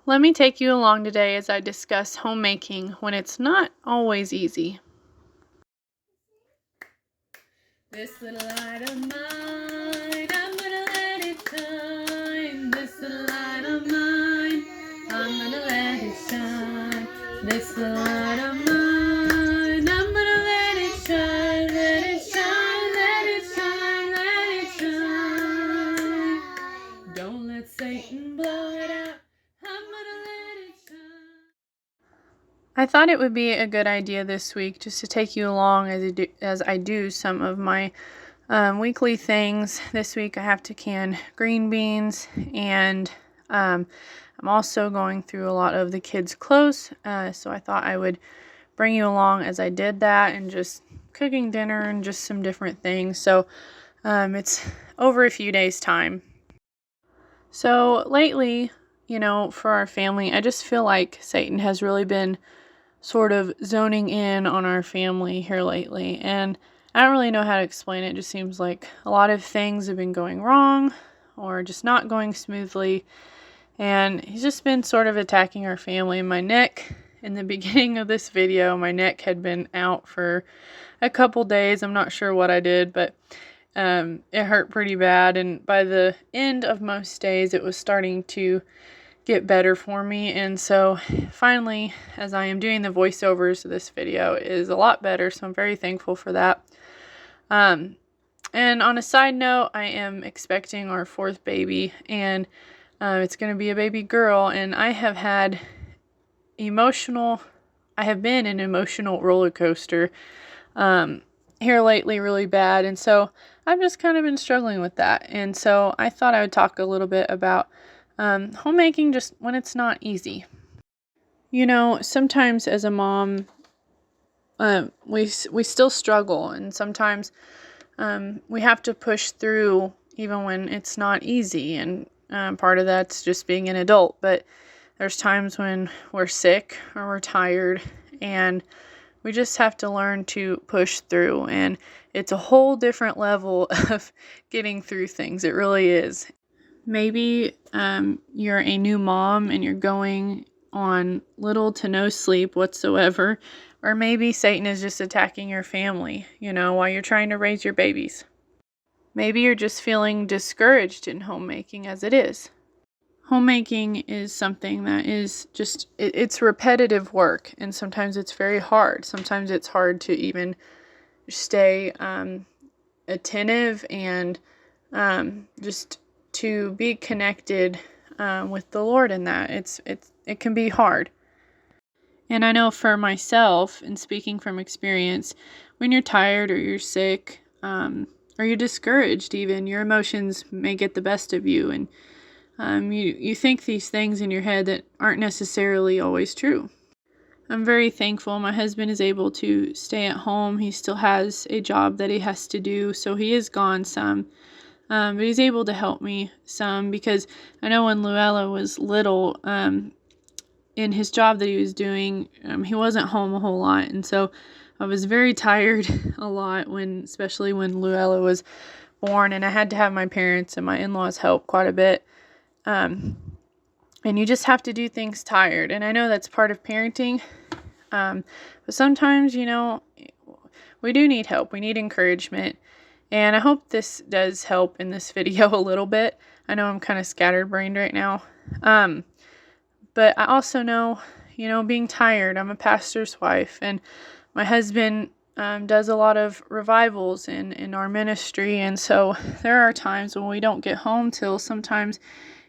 Let me take you along today as I discuss homemaking when it's not always easy. This little light of mine, I'm gonna let it shine. This little light of mine, I'm gonna let it shine. This little light of mine, I'm gonna let it shine, let it shine, let it shine, let it shine. Don't let Satan blow it out. I'm gonna let it shine. I thought it would be a good idea this week just to take you along as I do some of my weekly things. This week I have to can green beans, and I'm also going through a lot of the kids' clothes, so I thought I would bring you along as I did that, and just cooking dinner and just some different things. So it's over a few days' time. So lately, for our family, I just feel like Satan has really been sort of zoning in on our family here lately, and I don't really know how to explain it. It just seems like a lot of things have been going wrong or just not going smoothly, and he's just been sort of attacking our family. My neck, in the beginning of this video, my neck had been out for a couple days. I'm not sure what I did, but it hurt pretty bad, and by the end of most days it was starting to get better for me. And so finally, as I am doing the voiceovers of this video, it is a lot better, so I'm very thankful for that. And on a side note, I am expecting our fourth baby, and it's going to be a baby girl, and I have been an emotional roller coaster here lately really bad, and so I've just kind of been struggling with that. And so I thought I would talk a little bit about homemaking just when it's not easy. Sometimes as a mom, we still struggle, and sometimes we have to push through even when it's not easy, and part of that's just being an adult. But there's times when we're sick or we're tired, and we just have to learn to push through, and it's a whole different level of getting through things. It really is. Maybe you're a new mom and you're going on little to no sleep whatsoever, or maybe Satan is just attacking your family, while you're trying to raise your babies. Maybe you're just feeling discouraged in homemaking as it is. Homemaking is something that is just, it's repetitive work, and sometimes it's very hard. Sometimes it's hard to even stay attentive and just to be connected with the Lord in that. It can be hard. And I know for myself, and speaking from experience, when you're tired or you're sick, or you're discouraged even, your emotions may get the best of you, and you think these things in your head that aren't necessarily always true. I'm very thankful my husband is able to stay at home. He still has a job that he has to do, so he is gone some. But he's able to help me some, because I know when Luella was little, in his job that he was doing, he wasn't home a whole lot, and so I was very tired a lot, especially when Luella was born, and I had to have my parents and my in-laws help quite a bit. And you just have to do things tired, and I know that's part of parenting, but sometimes, we do need help. We need encouragement. And I hope this does help in this video a little bit. I know I'm kind of scatterbrained right now. But I also know, being tired. I'm a pastor's wife, and my husband does a lot of revivals in our ministry. And so there are times when we don't get home till sometimes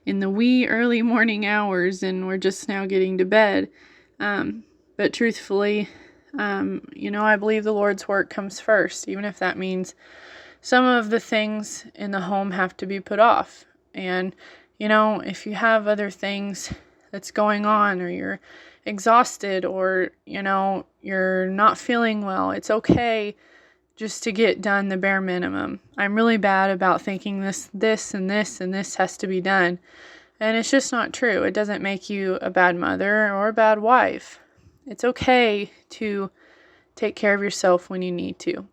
in the wee early morning hours, and we're just now getting to bed. But truthfully, I believe the Lord's work comes first, even if that means some of the things in the home have to be put off. And, if you have other things that's going on, or you're exhausted, or, you're not feeling well, it's okay just to get done the bare minimum. I'm really bad about thinking this, and this, and this has to be done. And it's just not true. It doesn't make you a bad mother or a bad wife. It's okay to take care of yourself when you need to.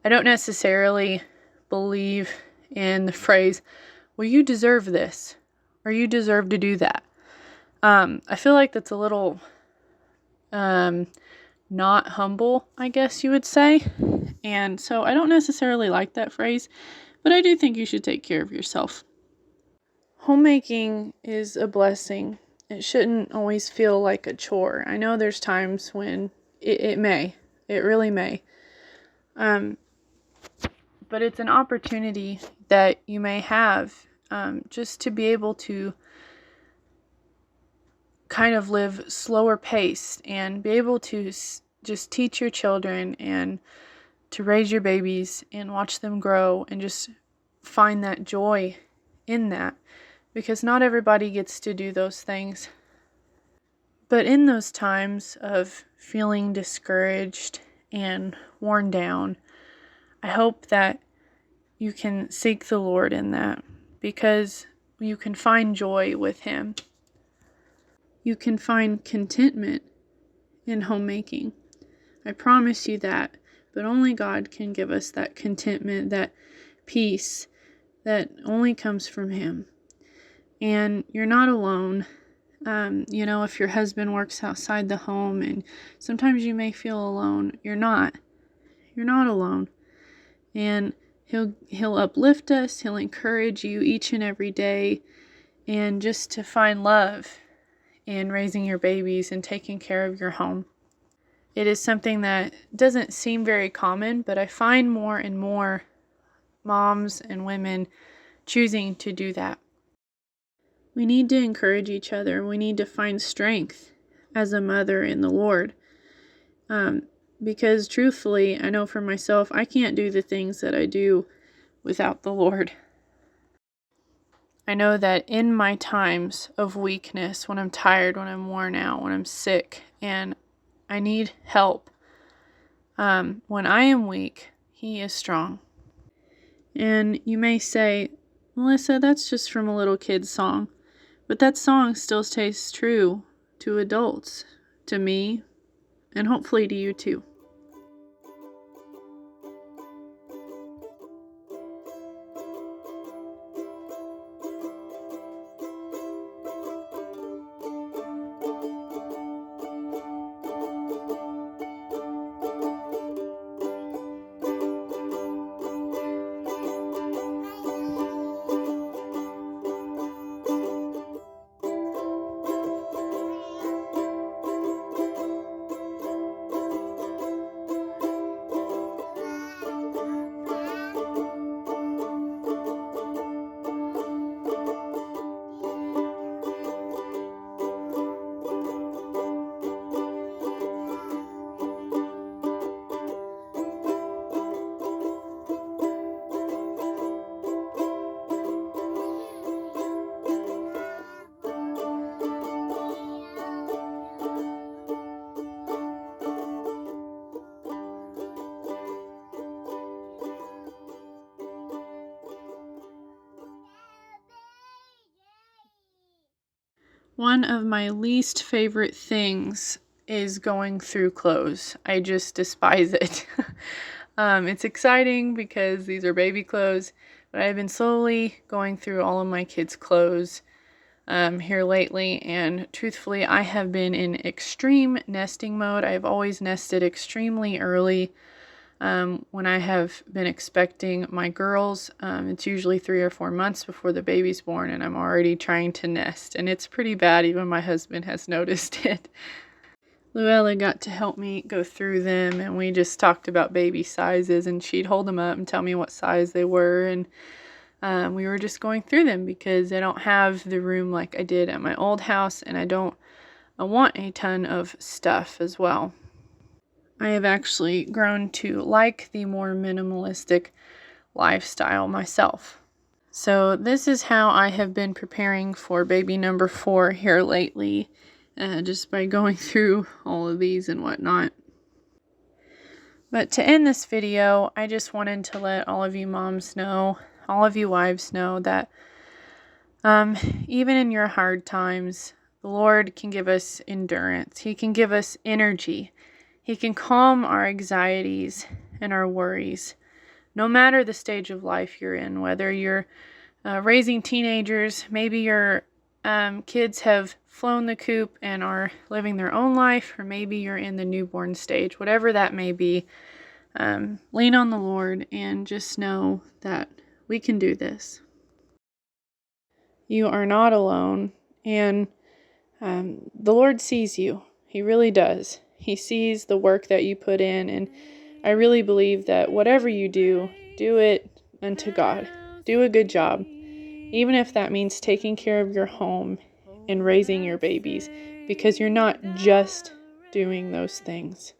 I don't necessarily believe in the phrase, well, you deserve this, or you deserve to do that. I feel like that's a little not humble, I guess you would say. And so I don't necessarily like that phrase, but I do think you should take care of yourself. Homemaking is a blessing. It shouldn't always feel like a chore. I know there's times when it really may. But it's an opportunity that you may have just to be able to kind of live slower paced and be able to just teach your children and to raise your babies and watch them grow and just find that joy in that, because not everybody gets to do those things. But in those times of feeling discouraged and worn down, I hope that you can seek the Lord in that, because you can find joy with Him. You can find contentment in homemaking. I promise you that, but only God can give us that contentment, that peace that only comes from Him. And you're not alone. If your husband works outside the home and sometimes you may feel alone, you're not. You're not alone. And He'll uplift us. He'll encourage you each and every day, and just to find love in raising your babies and taking care of your home. It is something that doesn't seem very common, but I find more and more moms and women choosing to do that. We need to encourage each other. We need to find strength as a mother in the Lord. Because truthfully, I know for myself, I can't do the things that I do without the Lord. I know that in my times of weakness, when I'm tired, when I'm worn out, when I'm sick, and I need help, when I am weak, He is strong. And you may say, Melissa, that's just from a little kid's song. But that song still stays true to adults, to me, and hopefully to you too. One of my least favorite things is going through clothes. I just despise it. It's exciting because these are baby clothes, but I've been slowly going through all of my kids' clothes here lately, and truthfully, I have been in extreme nesting mode. I've always nested extremely early. When I have been expecting my girls, it's usually 3 or 4 months before the baby's born, and I'm already trying to nest, and it's pretty bad. Even my husband has noticed it. Luella got to help me go through them, and we just talked about baby sizes, and she'd hold them up and tell me what size they were, and we were just going through them because I don't have the room like I did at my old house, and I want a ton of stuff as well. I have actually grown to like the more minimalistic lifestyle myself. So this is how I have been preparing for baby number 4 here lately, just by going through all of these and whatnot. But to end this video, I just wanted to let all of you moms know, all of you wives know that even in your hard times, the Lord can give us endurance. He can give us energy. He can calm our anxieties and our worries, no matter the stage of life you're in, whether you're raising teenagers, maybe you're kids have flown the coop and are living their own life, or maybe you're in the newborn stage, whatever that may be, lean on the Lord and just know that we can do this. You are not alone, and the Lord sees you. He really does. He sees the work that you put in, and I really believe that whatever you do, do it unto God. Do a good job, even if that means taking care of your home and raising your babies, because you're not just doing those things.